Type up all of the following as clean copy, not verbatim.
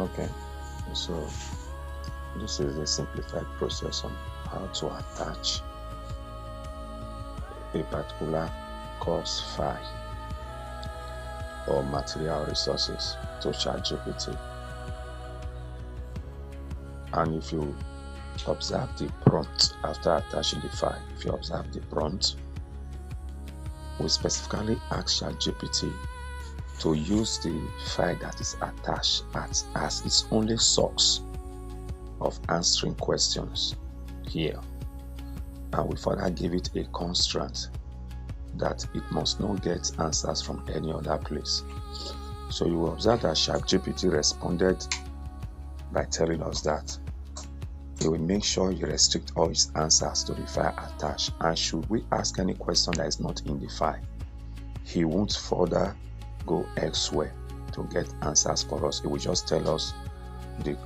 Okay, so this is a simplified process on how to attach a particular course file or material resources to Chatgpt. And if you observe the prompt after attaching the file, if you observe the prompt, we specifically ask Chatgpt to use the file that is attached as its only source of answering questions here. And we further give it a constraint that it must not get answers from any other place. So you will observe that Chatgpt responded by telling us that he will make sure you restrict all his answers to the file attached, and should we ask any question that is not in the file, he won't further go elsewhere to get answers for us. He will just tell us the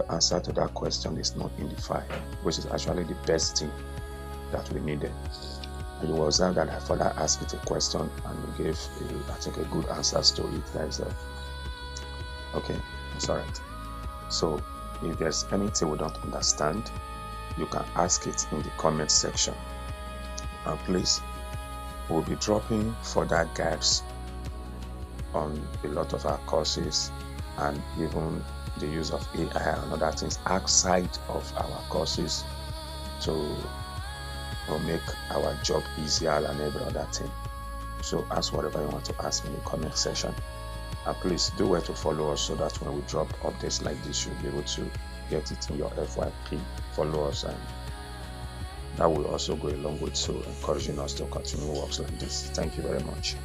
answer to that question is not in the file, which is actually the best thing that we needed. And you will observe that I further asked it a question and we gave, I think, a good answers to it. That is okay, it's all right. So if there's anything we don't understand, you can ask it in the comment section. And please, we'll be dropping further guides on a lot of our courses and even the use of AI and other things outside of our courses to make our job easier and every other thing. So ask whatever you want to ask in the comment section. And please do well to follow us so that when we drop updates like this, you'll be able to get it in your FYP. Follow us, and that will also go a long way to encouraging us to continue works like this. Thank you very much.